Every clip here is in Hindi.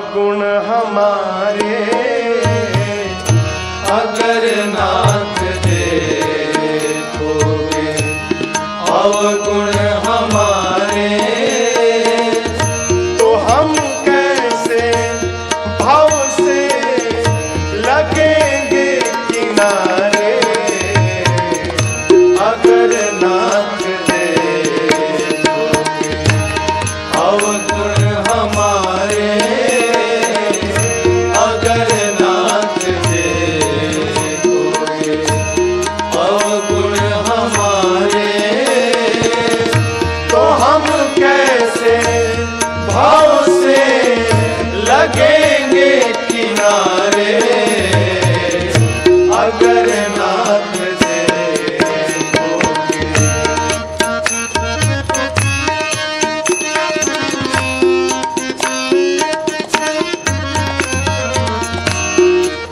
अवगुण हमारे अगर नाथ देखोगे अवगुण हमारे, तो हम कैसे भाव से लगेंगे किनारे। अगर नाथ देखोगे अवगुण हमारे, अगर नाथ देखोगे अवगुण हमारे, तो हम कैसे भाव से लगेंगे किनारे। अगर नाथ देखोगे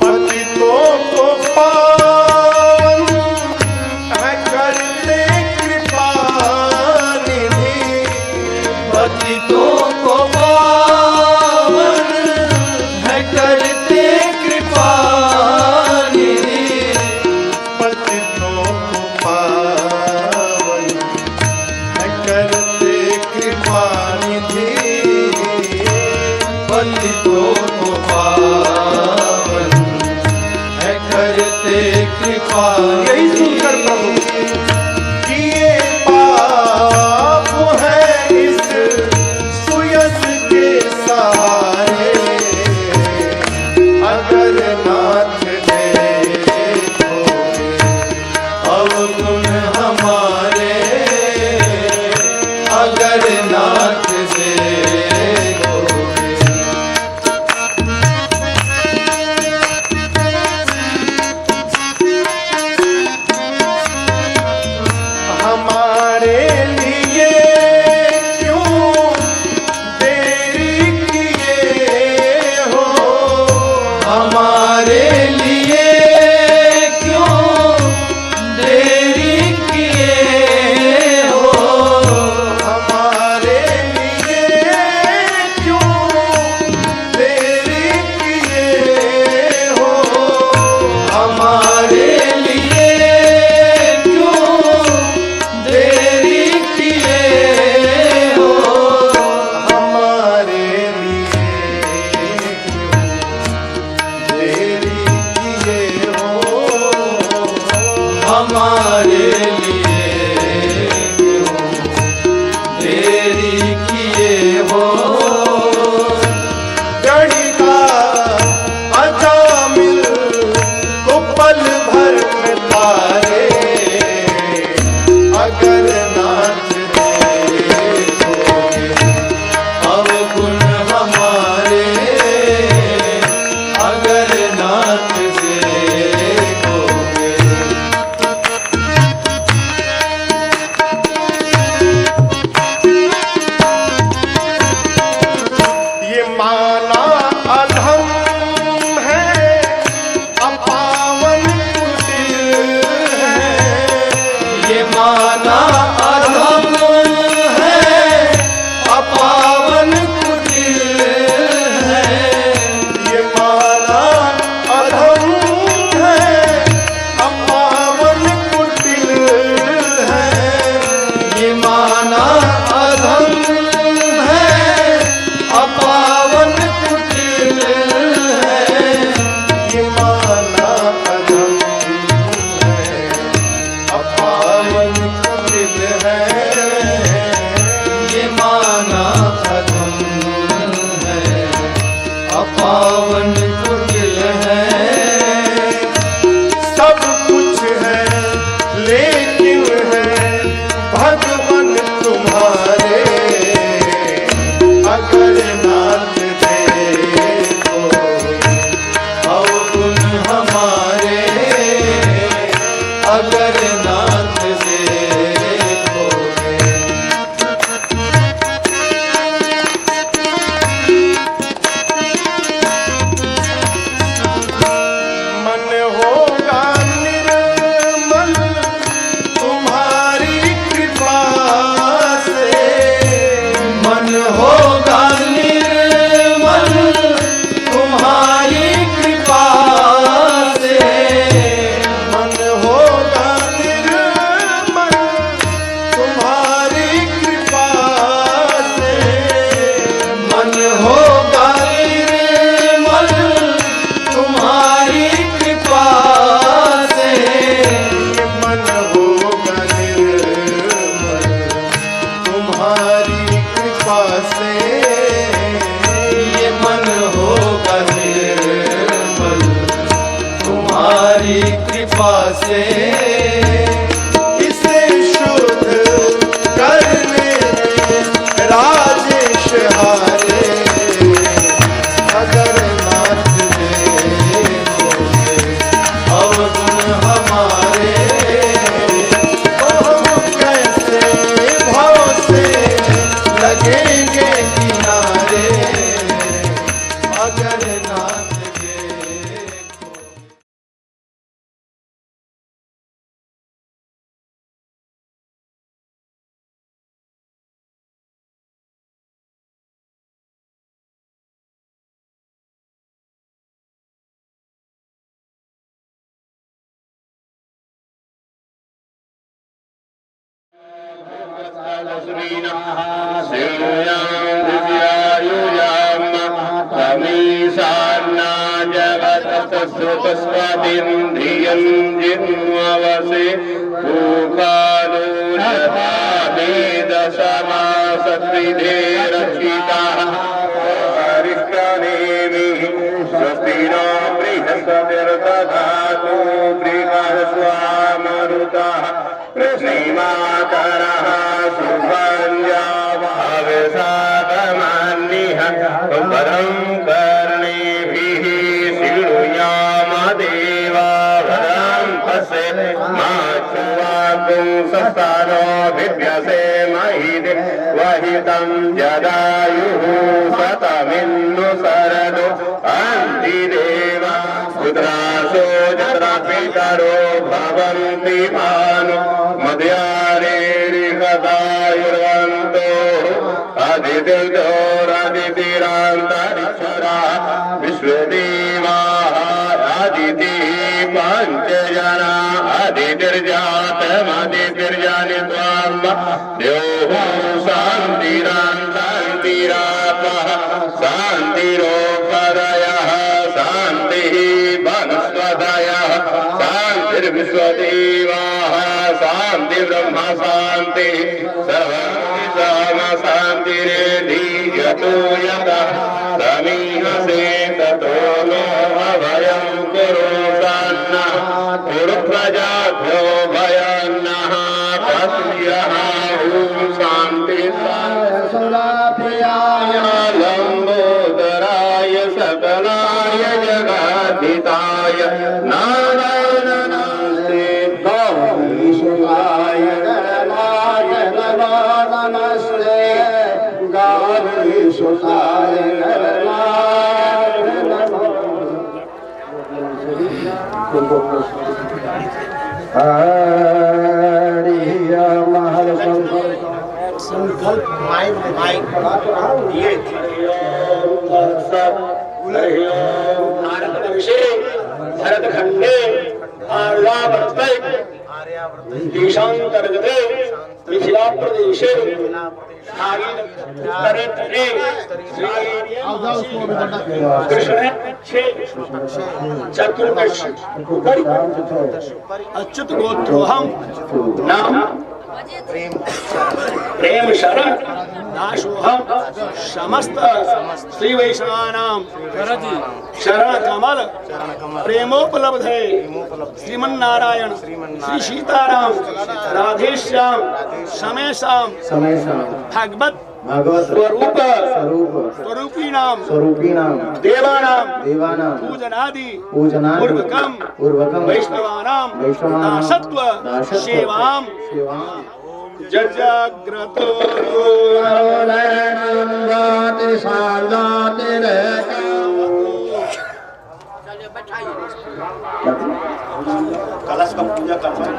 पतितों को पावन है करते कृपा निधि। पतितों को पावन है करते कृपा निधि। पतितों को पावन है करते कृपा निधि। पतितों को पावन है करते कृपा। यही सुनकर प्रभु किए पाप है इस सुयस के सहारे। अगर नाथ देखोगे अवगुण हमारे, अगर नाथ देखोगे तस्वादिन्द्रियं जिन्वसे भूकालो यथा वेदसमासत्रिधे रचिताः अरिष्टनेमिः स्वस्ति नो बृहस्पतिर्दधातु बृहस्वामरुतः श्रीमाकरः सुभञ्जावाविषादमान्यः वरं कर्णेभिः देवा वरं पश्य माचुवाकुं सस्तानो विद्यसे महिदे वहितं जदायुः सतमिन्नु सरदो अन्तिदेवा पुत्रासो जत्रा पितरो भवन्ति भानु मध्यारेरिकदायुर्वन्तो अदितिर्दोरदितिरान्तरिक्षरा विश्वदेवा पंचजना आदितिर्जातमदितिर्जनित्वाम् द्योः शान्तिरान्तन्तिरापः शान्तिरोपदयः शान्तिः वनस्पतयः शान्तिर्विश्वदेवाः शान्तिर्ब्रह्म शान्तिः सर्वं शान्तिरेधीयतो यतः समीहसे ततो नो अभयं कुरु सन्नः कुरु प्रजाभ्यो भयन्नः तस्यः ॐ शान्ति प्रियाय लम्बोदराय सकलाय जगद्धिताय नारायण नमस्ते गौरीशुताय गणाय नमस्ते गौरीशुताय संकल्प माइक ये भरतखंडे आर्यावर्ते देशांतर्गते मिथिला प्रदेशे कृष्ण चतुर्दशी अच्युत गोत्रोहम नाम प्रेम शरण दासोहम समस्त श्री वैष्णवानां शरण कमल प्रेमोपलब्धे श्रीमन्नारायण श्री सीताराम राधेश्याम समेशाम भगवत स्वरूप स्वरूपीणाम देवानां पूजनादि पूर्वकम वैष्णवानां दासत्व सेवां जजाग्रतो कलश का पूजा करना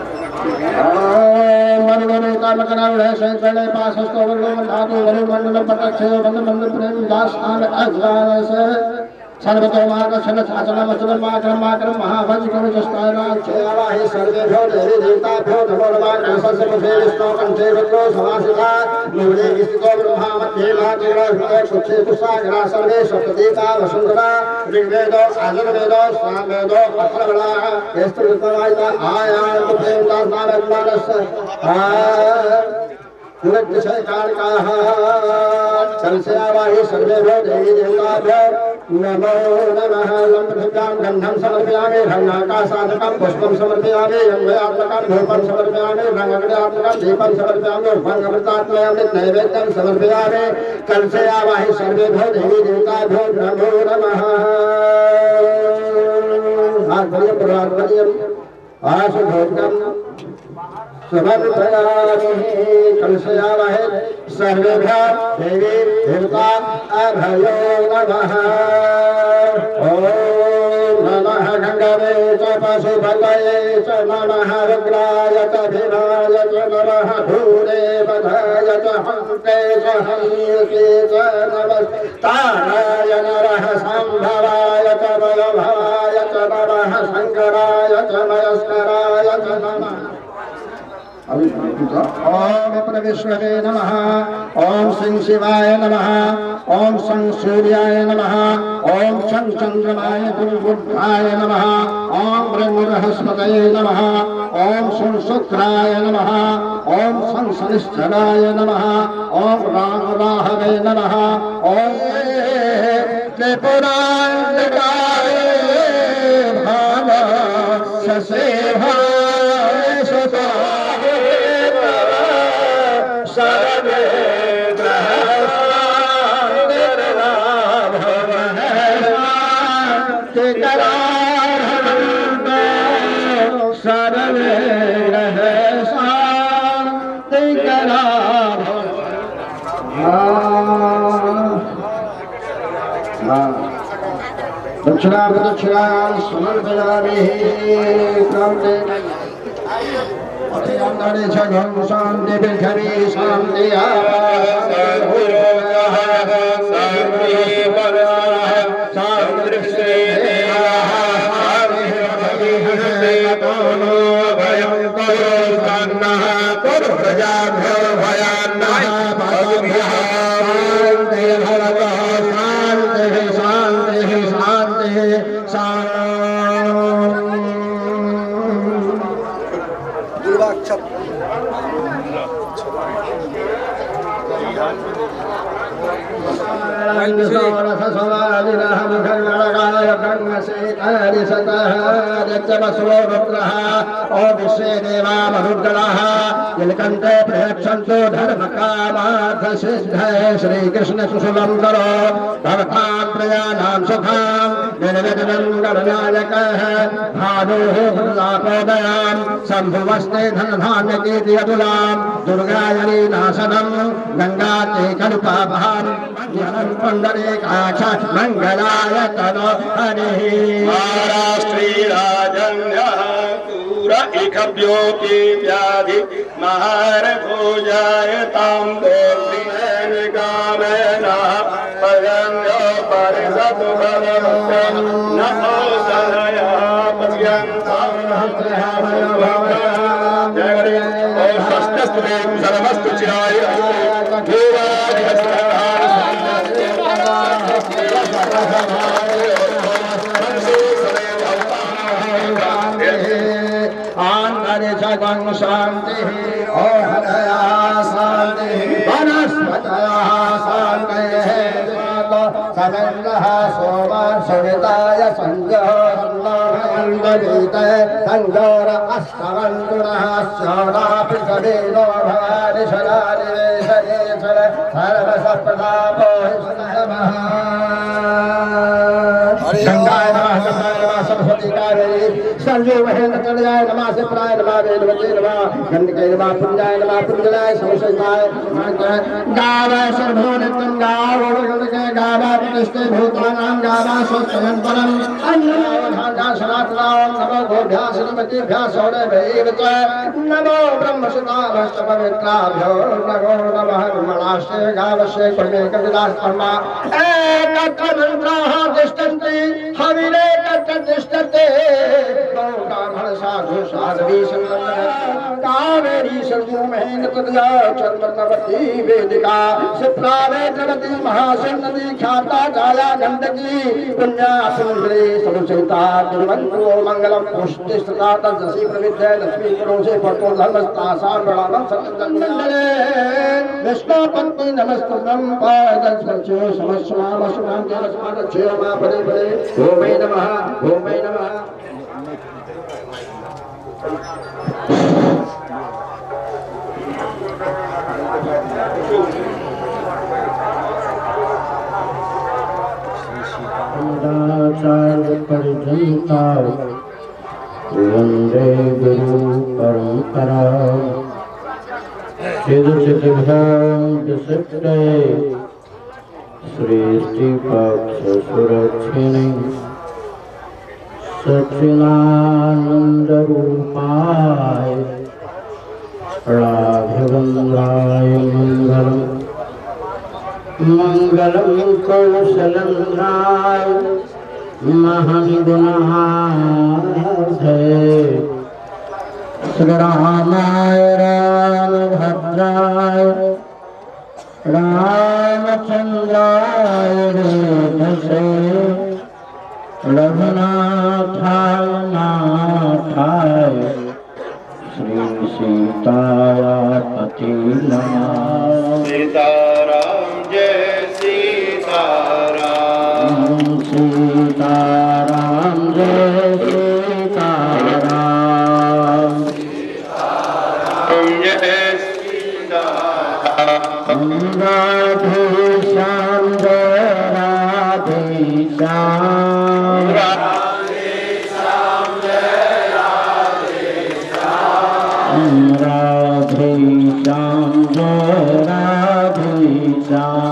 सर्वेभ्यो देवताभ्यो नमो नमः कंसस्य विष्णु कंठे रुद्रो समासिता मूले विष्णु ब्रह्मा मध्ये नागेन्द्र सुक्षे कुशाग्रा सर्वे सप्तदेवता वसुंधरा ऋग्वेदो अथर्ववेदो सामवेदो अथर्वणा यस्त्रुतमायिता आयान देवता नामज्ञानस्य कालिकाः चलस्यावाहि सर्वेभ्यो देवी देवताभ्यो नमो नमः लम्पृथिव्यां गन्धं समर्पयामि रङ्गाकाशात्मकं पुष्पं समर्पयामि यन्मयात्मकं धूपं समर्पयामि रङ्गगणात्मकं दीपं समर्पयामि भङ्गमृतात्मयामि नैवेद्यं समर्पयामि कलशयावाहि सर्वेभ्यो देवी देवताभ्यो नमो नमः आशुभोजनं समर्पयामि कलशयावहे सर्वेभ्यः देवी देवता अभयो नमः ॐ नमः गङ्गवे च पशुपतये च नमः रुद्राय च भीमाय च नमः भूदेवताय च हन्ते च हन्यसे च नमस्ताराय नरः सम्भवाय च वल्लभाय च नमः शङ्कराय च मयस्कराय च नमः ओम परमेश्वरे नमः। ओम सिंह शिवाय नमः। ओम सं सूर्याय नमः। ओम शं चंद्रमाय गुरुबुद्धाय नमः। ओम ब्रह्मबृहस्पतये नमः। ओम शं शुक्राय नमः। ओम शं शनिश्चराय नमः। ओम राहवे नमः। ओम त्रिपुरांतकाय भाव ससेवाय सुताय सर्वे दक्षिणा प्रदक्षिणा समर्पयामि। शांति शांति पृथ्वी शांति नीलकंठे प्रयक्षन्तु धर्मकामार्थ सिद्धये श्रीकृष्ण सुशुभं करो भवतां प्रयाणां सुखां निर्विघ्नं गणनायकः भानुः प्रदापोदयां शम्भुवस्ते धनधान्यकीर्ति अतुलां दुर्गायणी नाशनं गंगाते कल्पाभां ज्ञानं पुण्डरीकाक्ष मंगलाय तनो हरिः। महाराष्ट्री राजन्यः इखभ्यो की व्याधि महार भोजाय ताम दोषेन कामेना पयन्यो परिषद भवतं नमो सदया पर्यन्तं जय ओम षष्ठस्तुते सर्वस्तु चिराय जगं शांति ओहदया शांति वनस्पतया शांति समेन्द्रः सोमा सविताय संजोर्नभयन्दवीते संजोर अष्टवन्दुरः स्योना पृथ्वीनो भवानि शरानिवेशयेश्वर सर्वसप्रतापो नमः। गंगाय नमः सरस्वती कावेरी सरजू महेंद्र कल्याय नमः शिप्राय नमः वेदवते नमः गंडके नमः पुंजाय नमः पुंजलाय समशयनाय गावः सर्वो नित्यं गावो गंडके गावः प्रतिष्ठे भूतानां गावः स्वस्तिनं परम् अन्नदान सनातनां नमो गोभ्याः श्रीमतीभ्यः सौरभ्यैव च नमो ब्रह्मसुताभ्यश्च पवित्राभ्यो नमो नमः ब्रह्मणाश्च गावस्य परमेकविदास्तमा एकत्र मन्त्राः तिष्ठन्ति हविरेकत्र तिष्ठते ब्राह्मण साधु साध्वी कावेरी सरजू महेंद्र तदया चंद्रवती वेदिका शिप्रावेद्रवती महासिंह ख्याता जाया गंडकी पुण्या सुंदरी समुचिता तिरुवंतो मंगलम पुष्टि सदा तजसी प्रविद्य लक्ष्मी पुरुषे पतो धर्मस्तासां प्रणामं सत्तंगले विष्णु पत्नी नमस्तुभ्यं पादं स्पर्शो समस्वाम सुनाम जलस्माद क्षेमा पदे पदे ओम नमः ओम नमः। पर्यंता वंदे गुरु परंपरा सृष्टि पक्ष सुरक्षिणी सच्चिदानंद रूपाय राघवेन्द्राय मंगलम मंगलम कौशलेन्द्राय महान गुणाधे श्री रामाय रामभद्राय रामचंद्राय वेधसे रघुनाथाय नाथाय श्री सीताय पति नमः। सीताराम जय सीताराम। सीताराम जय सीताराम। जय सीताराम। राधे श्याम जय राधे श्याम। राधे श्याम जय राधे श्याम। राधे श्याम जय राधे श्याम।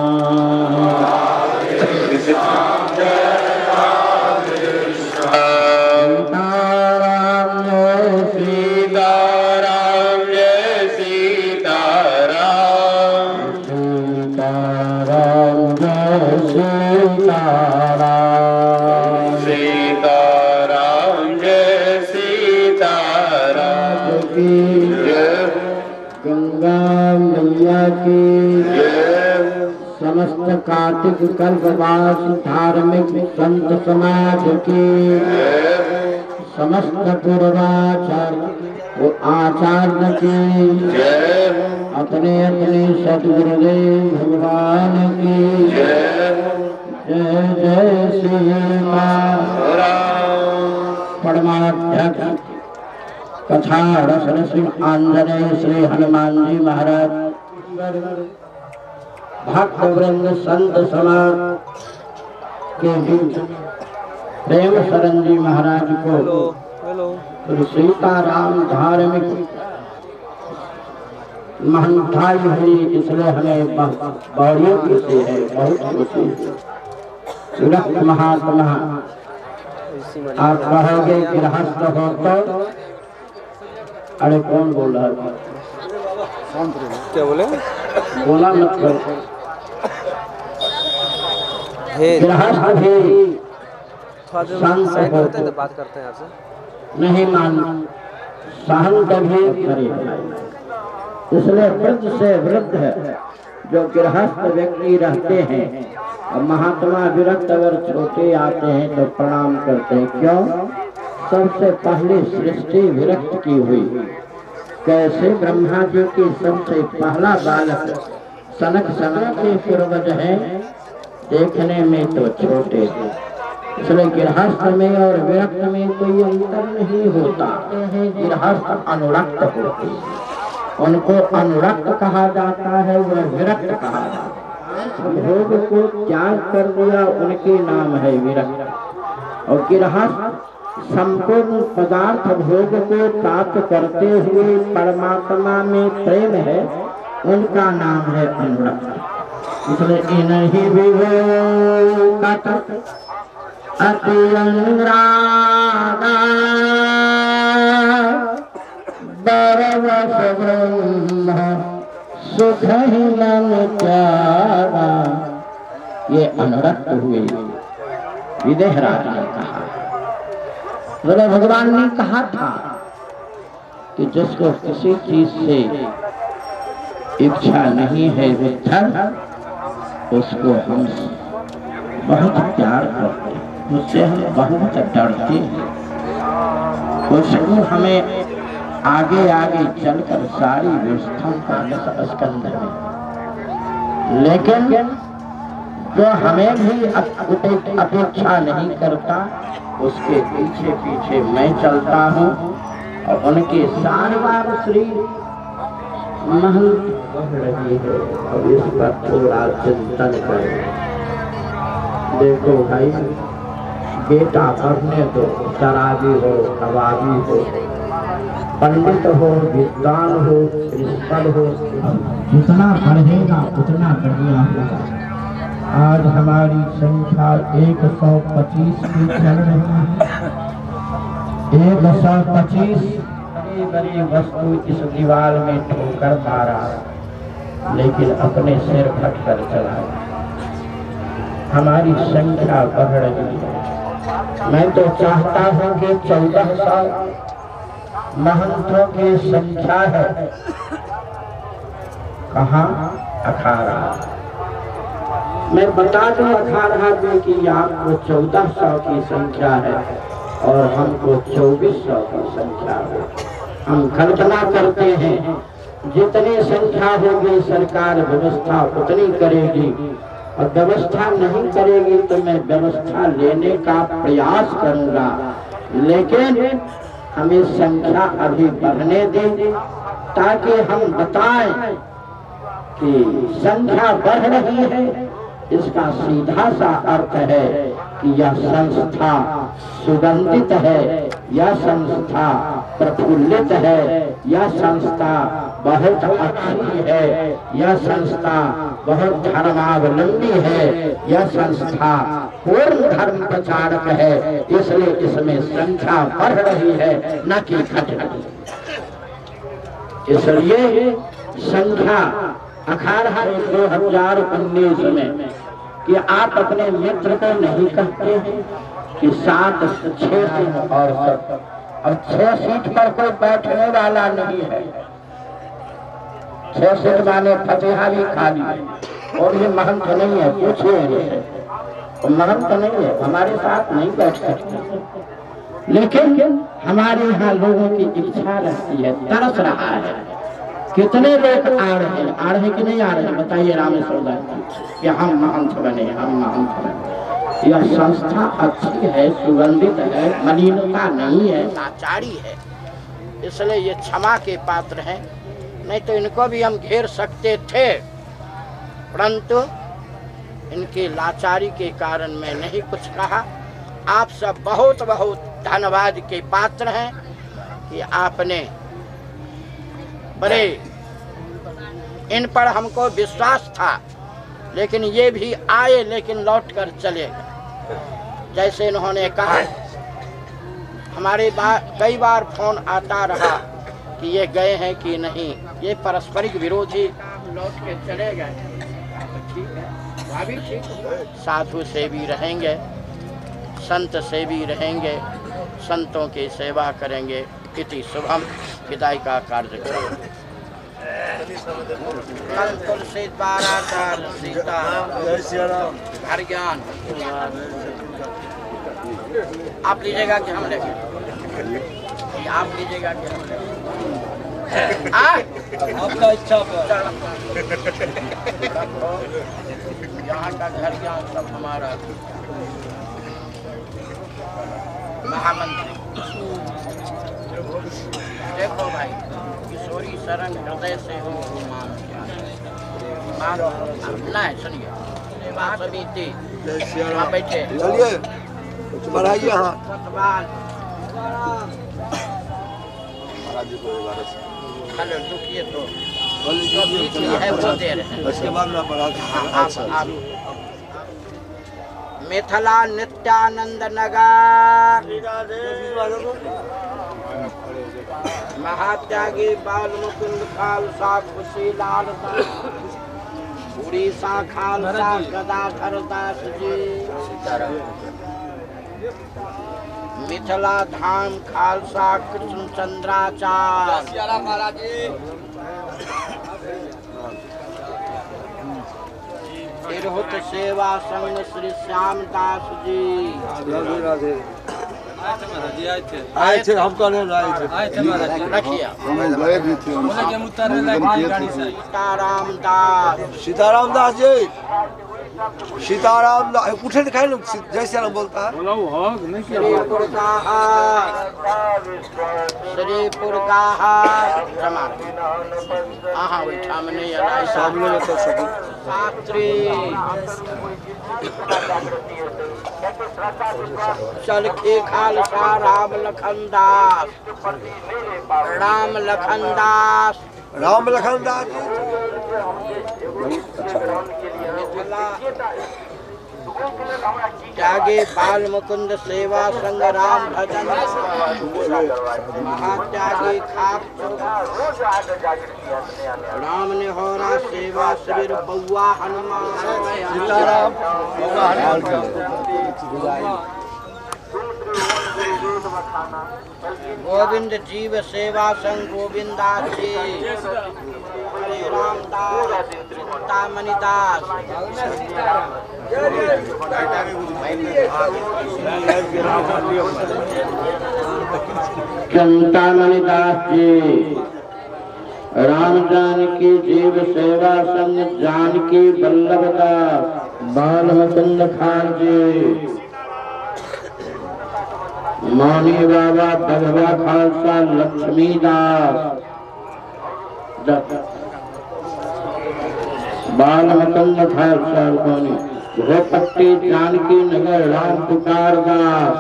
सीताराम जय सीताराम। सीताराम जय सीताराम। सीताराम जय सीताराम। जय गंगा मैया की जय। समस्त कार्तिक कल्पवास धार्मिक संत समाज की समस्त पूर्वाचार्य वो आचार्य की अपने अपने सदगुरुदेव भगवान की जय जय श्री परमाध्यक्ष कथा रसन श्री आंजनेय श्री हनुमान जी महाराज भक्त वृंद संत समाज के बीच प्रेम शरण जी महाराज को सीताराम धार्मिक महंताई हुई, इसलिए हमें बड़ी खुशी है, बहुत खुशी है। महात्मा आप कहोगे गृहस्थ हो तो अरे कौन बोल रहा है? क्या बोले? बोला मत करो। गृहस्थ भी शांत होते बात करते हैं आपसे नहीं मान शांत भी करे, इसलिए वृद्ध से वृद्ध है जो गृहस्थ व्यक्ति रहते हैं और महात्मा विरक्त अगर छोटे आते हैं तो प्रणाम करते हैं। क्यों? सबसे पहले सृष्टि विरक्त की हुई। कैसे? ब्रह्मा जी की सबसे पहला बालक सनक सनक के पूर्वज है, देखने में तो छोटे थे, इसलिए गृहस्थ में और विरक्त में कोई अंतर नहीं होता। गृहस्थ अनुरक्त होते, उनको अनुरक्त कहा जाता है, वह विरक्त कहा जाता है। भोग को त्याग कर दिया, उनके नाम है विरक्त। और गृहस्थ संपूर्ण पदार्थ भोग को प्राप्त करते हुए परमात्मा में प्रेम है, उनका नाम है अनुरक्त। इसलिए इन्हीं विवेक अति अनुरागा बरवस ब्रह्म सुख ही मन त्यागा, ये अनुरक्त हुए। विदेहराज ने कहा, बोले भगवान ने कहा था कि जिसको किसी चीज से इच्छा नहीं है विठ्ठल, उसको हम बहुत प्यार करते हैं, उससे हम बहुत डरते हैं, उसको हमें आगे आगे चलकर सारी व्यवस्था करने का स्कंद में। लेकिन जो हमें भी अपेक्षा नहीं करता, उसके पीछे पीछे मैं चलता हूँ और उनके सारे बार श्री महंत बह रही है। और इस पर थोड़ा चिंतन करें। देखो भाई, बेटा पढ़ने दो, शराबी हो, कबाबी हो, पंडित हो, विद्वान हो, प्रिंसिपल हो, जितना पढ़ेगा उतना बढ़िया होगा। आज हमारी संख्या 125 की चल रही है। 125 बड़ी वस्तु इस दीवार में ठोकर मारा, लेकिन अपने सिर फट कर चला। हमारी संख्या बढ़ रही है। मैं तो चाहता हूँ कि 14 साल महंतों की संख्या है कहाँ? अखाड़ा। मैं बता दूं अखाड़ा में कि आपको 1400 की संख्या है और हमको 2400 की संख्या है। हम कल्पना करते हैं जितनी संख्या होगी सरकार व्यवस्था उतनी करेगी, और व्यवस्था नहीं करेगी तो मैं व्यवस्था लेने का प्रयास करूंगा, लेकिन हमें संख्या अभी बढ़ने दें ताकि हम बताएं कि संख्या बढ़ रही है। इसका सीधा सा अर्थ है कि यह संस्था सुगंधित है, यह संस्था प्रफुल्लित है, यह संस्था बहुत अच्छी है, यह संस्था बहुत धर्मावलंबी है, यह संस्था पूर्ण धर्म प्रचारक है, इसलिए इसमें संख्या बढ़ रही है न कि घट रही। इसलिए संख्या अखाड़ा 2019 में कि आप अपने मित्र को नहीं कहते हैं कि 7 6 सीट और 6 सीट पर कोई बैठने वाला नहीं है। 6 सीट माने फतेहा भी खाली है और ये महंत नहीं है, पूछिए इनसे, तो महंत नहीं है, हमारे साथ नहीं बैठ सकते। लेकिन हमारे यहाँ लोगों की इच्छा रहती है, तरस रहा है। कितने लोग आ रहे हैं कि नहीं आ रहे हैं? बताइए रामेश्वर दास कि हम महंत बने, हम महंत बने। यह संस्था अच्छी है, सुगंधित है, मलिनता नहीं है, लाचारी है, इसलिए ये क्षमा के पात्र हैं। नहीं तो इनको भी हम घेर सकते थे, परंतु इनकी लाचारी के कारण मैं नहीं कुछ कहा। आप सब बहुत बहुत धन्यवाद के पात्र हैं कि आपने बड़े, इन पर हमको विश्वास था, लेकिन ये भी आए लेकिन लौट कर चले गए। जैसे इन्होंने कहा, हमारे कई बार फोन आता रहा कि ये गए हैं कि नहीं, ये परस्परिक विरोधी लौट के चले गए। ठीक है, वह भी ठीक है। साधु से भी रहेंगे, संत से भी रहेंगे, संतों की सेवा करेंगे। इति शुभम विदाई का कार्यक्रम। तुलसी द्वारा सीता हर ज्ञान। आप लीजिएगा कि हम लेंगे? आप लीजिएगा कि हम लेंगे? आपका इच्छा पर। यहाँ का घर ज्ञान सब हमारा महामंत्री। देखो भाई, किशोरी शरण हृदय से हो मान नहीं, सुनिए सेवा समिति बैठे, चलिए बढ़ाइए। हाँ, हेलो रुकिए, तो है वो दे रहे हैं, उसके बाद में बढ़ा। मिथिला नित्यानंद नगर महात्यागी बाल मुकुंद खालसा खुशी लाल उड़ीसा खालसा गदाधर दास जी, मिथिला धाम खालसा कृष्ण चंद्राचार्य, तिरहुत सेवा संघ श्री श्याम दास जी। आए थे, हमको नहीं आए थे। रखिए सीताराम दास, सीताराम दास जी, सीताराम दास उठे दिखाए ना, जैसे नाम बोलता है। श्रीपुर का सामने तो सभी शास्त्री चल के खालसा राम लखन दास, राम लखन दास, राम लखन दास त्यागे बाल मुकुंद सेवा संघ राम भजन महात्यागी खाक राम निहोरा सेवा श्री बउआ हनुमान सीताराम गोविंद जीव सेवा संघ गोविंदास जी, हरे रामदास, चिंतामणि दास, चिंतामणि दास जी, राम जानकी जीव सेवा संघ जानकी वल्लभ दास, बाल मुकुंद खान जी, मौनी बाबा भगवा खालसा लक्ष्मी दास, बाल मुकुंद खालसा मौनी भोपट्टी जानकी नगर राम पुकार दास,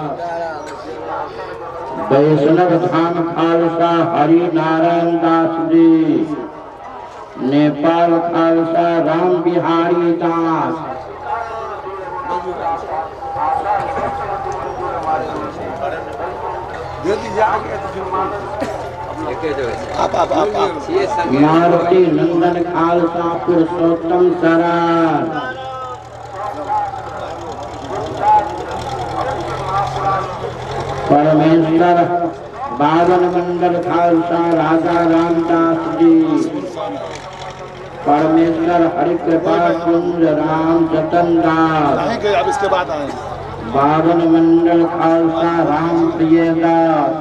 वैष्णव धाम खालसा हरि नारायण दास जी, नेपाल खालसा राम बिहारी दास, मारुति नंदन खालसा पुरुषोत्तम सरार, परमेश्वर बावन मंडल खालसा राजा रामदास जी, परमेश्वर हरिकृपा कुंज राम जतन दास, अब इसके बाद आए बावन मंडल खालसा राम प्रिय दास,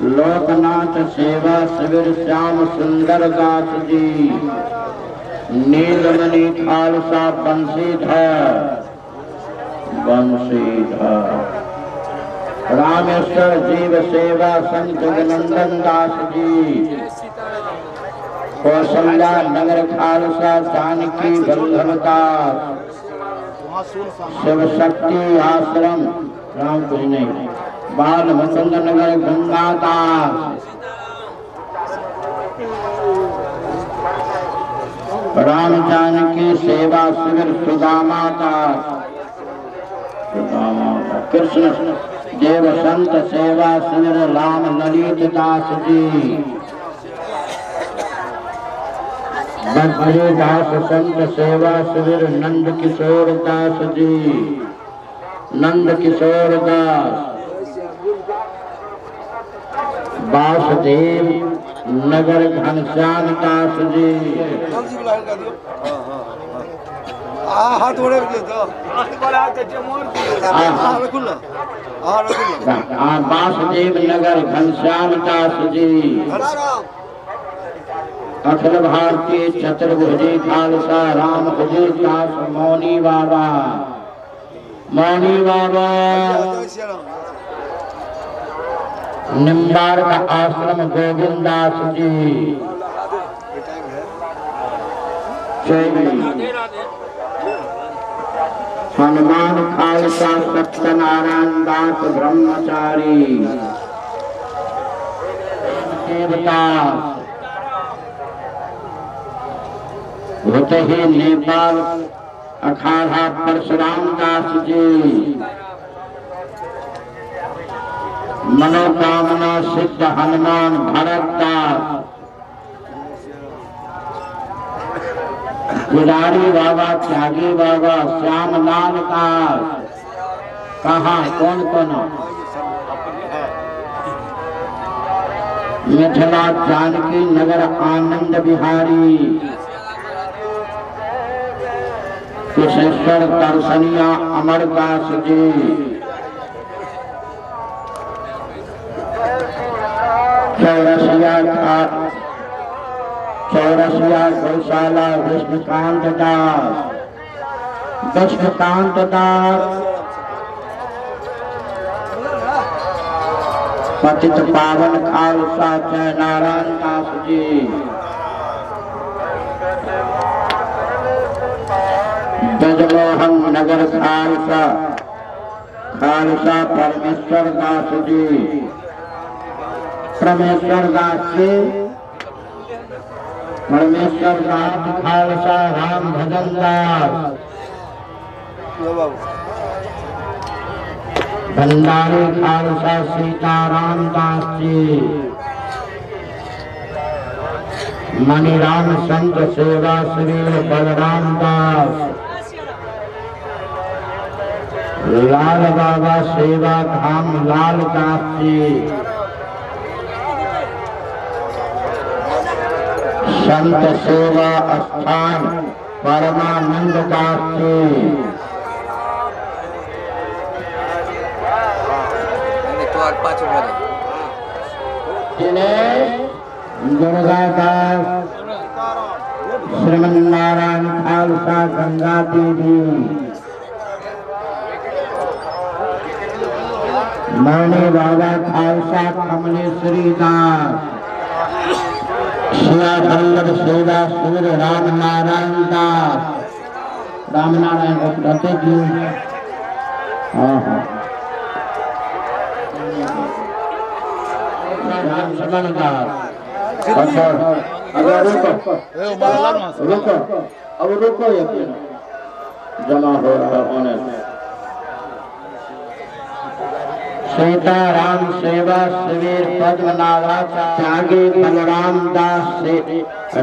लोकनाथ सेवा शिविर श्याम सुंदर दास जी, नीलमणि खालसा बंशीधर, रामेश्वर जीव सेवा संघ जगनंदन दास जी, कौशल्या नगर खालसा जानकी वल्लभ दास, शिव शक्ति आश्रम रामपुरी नहीं, बाल मुकुंद नगर गंगा दास, राम जानकी सेवा शिविर सुदामा दास, कृष्ण देव संत सेवा शिविर राम ललित दास जी, बद्री दास संत सेवा शिविर नंद किशोर दास जी, नंद किशोर दास, वासुदेव नगर घनश्याम दास जी, हाथ ओढ़े वासुदेव नगर घनश्याम दास जी, अखिल भारतीय चतुर्भुजी खालसा राम हजूर दास मौनी बाबा, मौनी बाबा, निम्बार का आश्रम गोविंदास जी, हनुमान खालसा सत्यनारायण दास ब्रह्मचारी, देवदास होते ही नेपाल अखाड़ा परशुराम दास जी, मनोकामना सिद्ध हनुमान भरत दास, पुजारी बाबा त्यागी बाबा श्याम लाल दास, कहाँ कौन कौन, मिथिला जानकी नगर आनंद बिहारी, कुशेश्वर दर्शनिया अमरदास जी, चौरसिया गौशाला विष्णुकांत दास, विष्णुकांत दास, पतित पावन खालसा जय नारायण दास जी, ब्रजमोहन नगर खालसा परमेश्वर दास जी, परमेश्वर दास जी, परमेश्वर दास खालसा राम भजन दास, भंडारी खालसा सीताराम दास जी, मणिराम संत सेवा श्री बलराम दास, लाल बाबा सेवा धाम लाल दास जी, संत सेवा स्थान परमानंद दास जी, जिन्हें दुर्गा दास, श्रीमन नारायण खालसा गंगा देवी, मौनी बाबा खालसा कमलेश्वरी दास, शिवा वल्लभ सेवा सूर्य राम नारायण दास, राम नारायण रते जी। श्रमण दास। अगर रुको अब रुको, जमा हो रहा होने सीताराम सेवा शिविर पद्मनाभाचा त्यागी बलराम दास से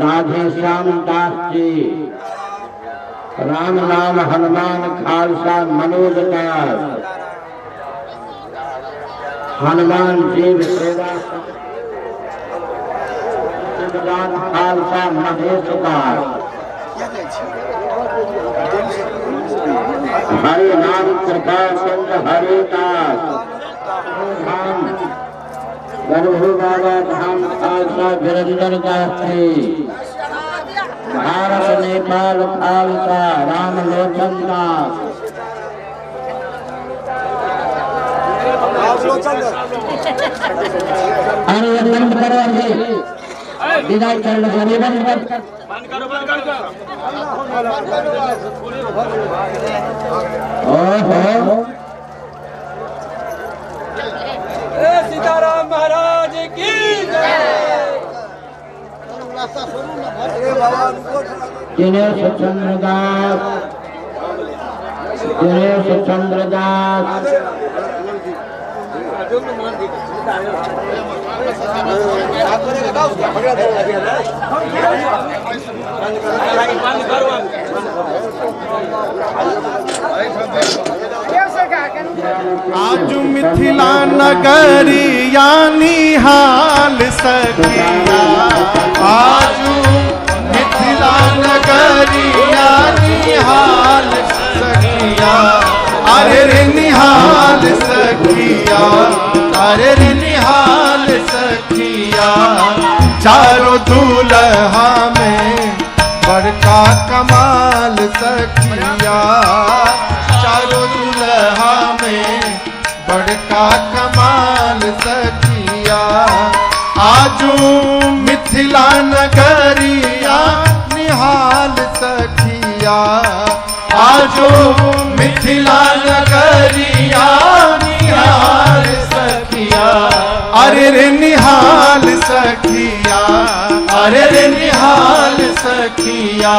राधे श्याम दास जी, राम नाम हनुमान खालसा मनोज दास, हनुमान जीव सेवा खालसा महेश दास, हरे नाम कृपा चंद हरे दास, गणभू बाबा धाम खालसा वीरेंद्र दास जी, भारत नेपाल खालसा राम लोचन दास, अरे बंद करो विदाई कर लो, बंद करो। ओहो सीताराम महाराज की जय। दिनेश चंद्र दास, दिनेश चंद्र दास, आज मिथिला नगरिया निहाल सखिया, आज मिथिला नगरिया निहाल सखिया, अरे रे निहाल सखिया, अरे रे निहाल सखिया, चारों दूल्हा में बड़का कमाल सखिया, चारों दूल्हा में बड़का कमाल सखिया, आजू मिथिला नगरिया निहाल सखिया, आजू मिथिला नगरिया निहाल सखिया, अरे रे निहाल सखिया, अरे रे निहाल सखिया,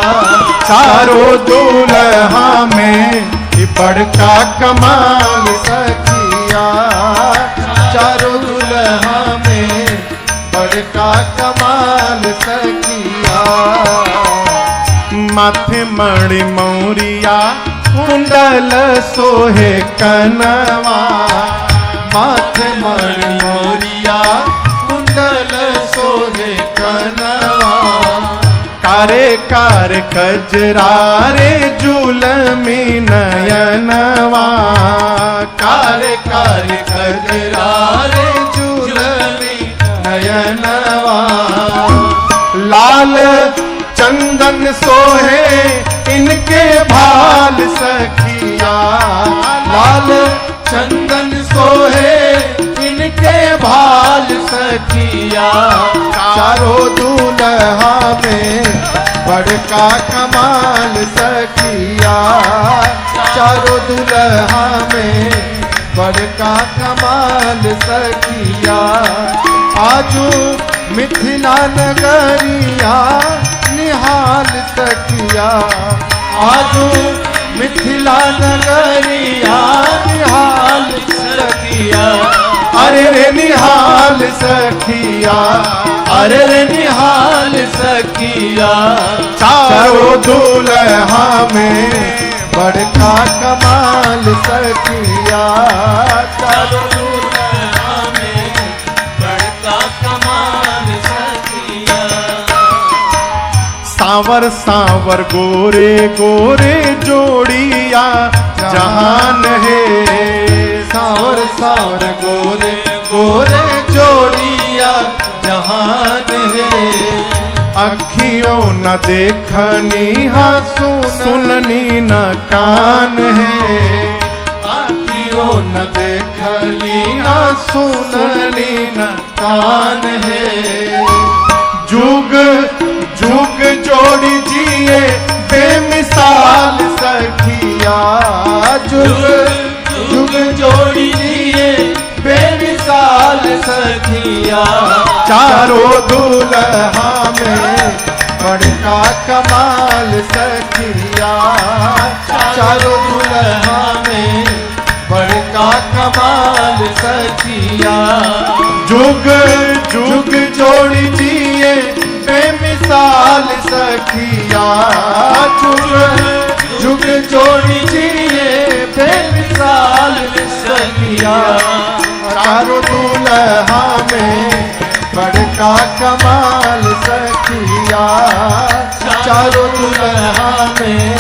चारों दूल्हा में बड़का कमाल सखिया, चारों दूल्हा में बड़का कमाल सखिया, माथे मणि मौरिया कुंडल सोहे कनवा, माथे मणि मौरिया कुंडल सोहे कनवा, कारे कार कजरारे जुलमी नयनवा, कारे कार कजरारे जुलमी नयनवा, लाल चंदन सोहे इनके भाल सखिया, लाल चंदन सोहे इनके भाल सखिया, चारों दूल्हा में बड़का कमाल सखिया, चारों दूल्हा में बड़का कमाल सखिया, आजू मिथिला नगरिया निहाल सखिया, आजू मिथिला नगरिया निहाल सखिया, अरे रे निहाल सखिया, अरे रे निहाल सखिया, चारों दूल्हा में बड़का कमाल सखिया चारों दुल्हा में बड़का कमाल सखिया। सावर सावर गोरे गोरे जोड़िया जहान है, सावर सावर गोरे गोरे जोड़िया जहान है। अखियों न देखनी हाँ सुननी न कान है, अखियों न देखनी हाँ सुननी न कान है। जुग जुग जोड़ी जिए बेमिसाल सखिया, जुग जुग जोड़ी जिए बेमिसाल सखिया। चारों दुल्हा में बड़का कमाल सखिया, चारों दुल्हा में बड़का कमाल सखिया। जुग जुग जोड़ी जिए बेमिसाल सखिया, जुग जुग जोड़ी जिए बेमिसाल सखिया। चारों दुल्हा में बड़का कमाल सखिया, चारों दुल्हा में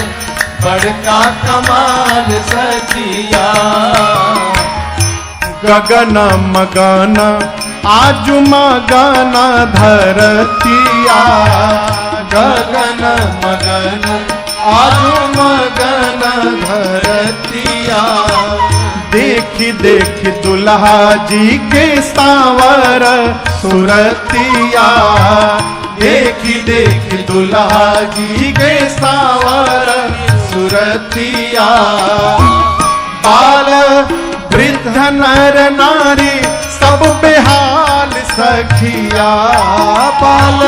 बड़का कमाल सखिया। गगन मगन आज मगन धरतिया, गगन मगन आज मगन धरतिया। देखी देखी दुल्हा जी के सांवर सुरतिया, देखी देखी दुल्हा जी के सांवर सुरतिया। बाल वृद्ध नर नारी सब बेहाल सखिया, बाल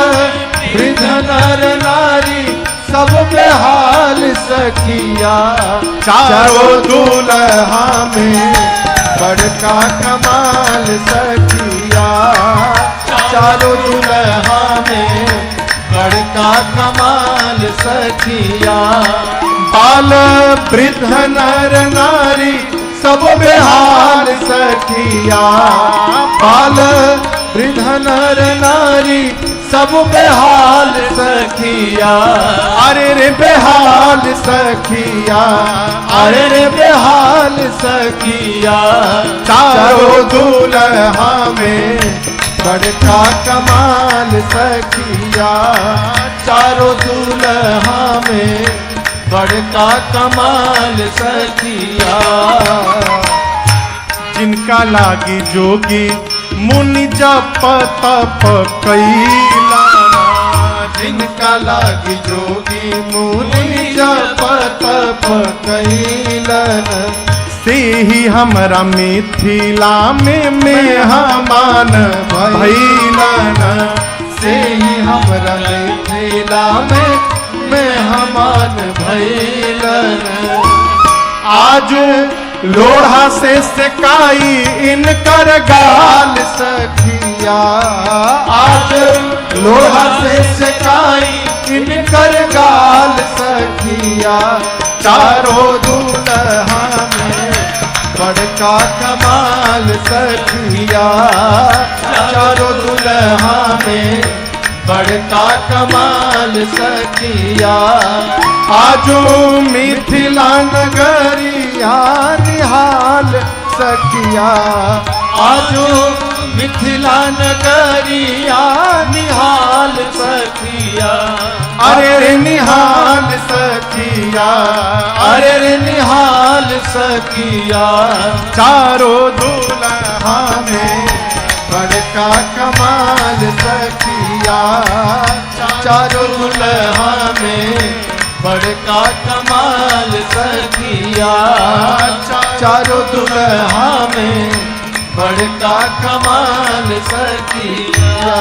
वृद्ध नर नारी सब बेहाल सखिया। चारों दुल्हा में बड़का कमाल सखिया, चारों दुल्हा में बड़का कमाल सखिया। बाल वृद्ध नर नारी सब बेहाल सखिया, बाल वृद्ध नर नारी सब बेहाल सखिया। अरे रे बेहाल सखिया, अरे रे बेहाल सखिया। चारों दुल्हा में बड़का कमाल सखिया, चारों दुल्हा में बड़का कमाल सखिया। जिनका लागी जोगी मुनि जप तप कैला, जिनका लागी जोगी मुनि जप तप कैलन। से ही हमरा मिथिला में मेहमान भैलन, से ही हमरा मिथिला में मेहमान भैलन। आज लोढ़ा से सेकाई इनकर गाल सखिया, आज लोढ़ा से सेकाई इनकर गाल सखिया। चारों दुल्हा में बड़का कमाल सखिया, चारों दुल्हा में बड़का कमाल सखिया। आजो मिथिला नगरिया निहाल सखिया, आजो मिथिला नगरिया निहाल सखिया। अरे रे निहाल सखिया, अरे रे निहाल सखिया। चारों दुल्हा में बड़का कमाल सखिया, चारों दुल्हा में बड़का कमाल सखिया। चारों दुल्हा में बड़का कमाल सखिया।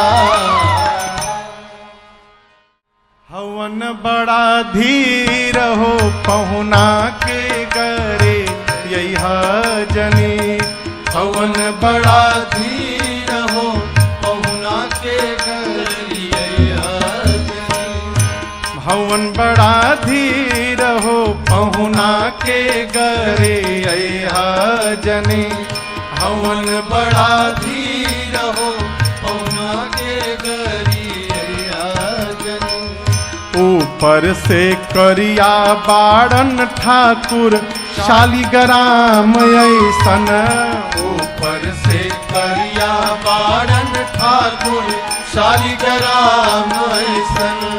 हवन बड़ा धीर हो पहुना के गरे यही जनी, हवन बड़ा धीर हो पहुना के गरे यही जनी। हवन बड़ा धीर हो पहुना के गरे अहा जनी हवन बड़ा धीर हो पहुना के गरी अहा जनी। ऊपर से करिया बाड़न ठाकुर शालिग्राम ऐसन, ऊपर से करिया बाड़न ठाकुर शालिग्राम ऐसन।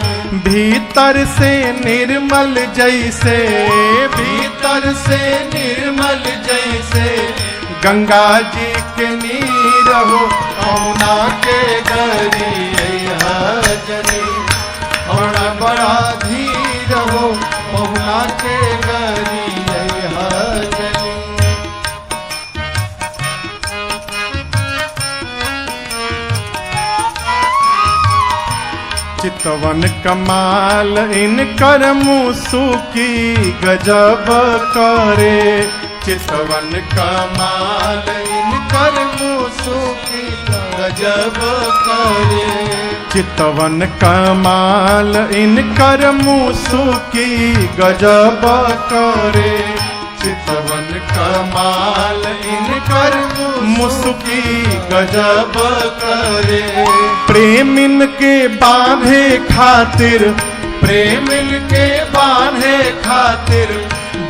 भीतर से निर्मल जैसे, भीतर से निर्मल जैसे गंगा जी के नीर हो पहुना के गरी अहा जनी और बड़ा धीर हो पहुना के गरी अहा जनी। चितवन कमाल इनकर मुसुकी गजब करे, चितवन कमाल इनकर मुसुकी गजब करे। चितवन कमाल इनकर मुसुकी गजब करे, चितवन कमाल इनकर मुसुकी गजब करे। प्रेमिन के बांधे खातिर, प्रेमिन के बांधे खातिर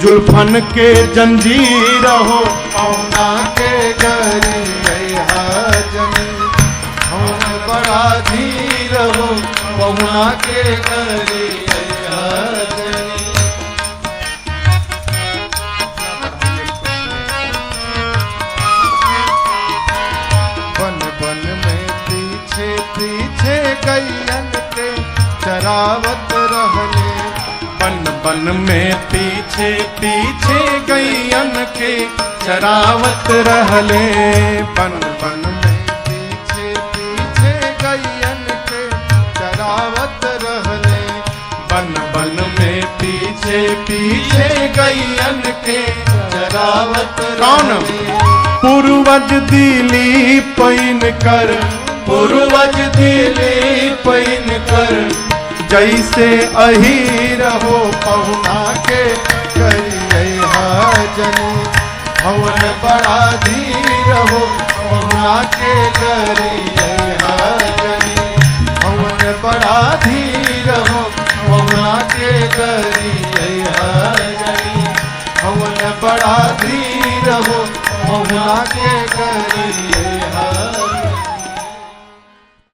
जुल्फन के जंजीर हो पहुना के गरी अहा जनी हवन बड़ा धीर हो पहुना के गरी अहा जनी। बन बन में पीछे पीछे गैयन के चरावत रहले, बन बन में पीछे पीछे गैयन के चरावत रहले। बन बन में पीछे पीछे गैयन के चरावत रहले, बन बन में पीछे पीछे गैयन के चरावत रहले। पूर्वज दिली पैन कर, पूर्वज दिली पैन कर जैसे अहीर हो पहुना के गरी अहा जनी हवन बड़ा धीर हो पहुना के गरी अहा जनी हवन बड़ा धीर हो पहुना के गरी अहा जनी हवन बड़ा धीर हो पहुना के गरी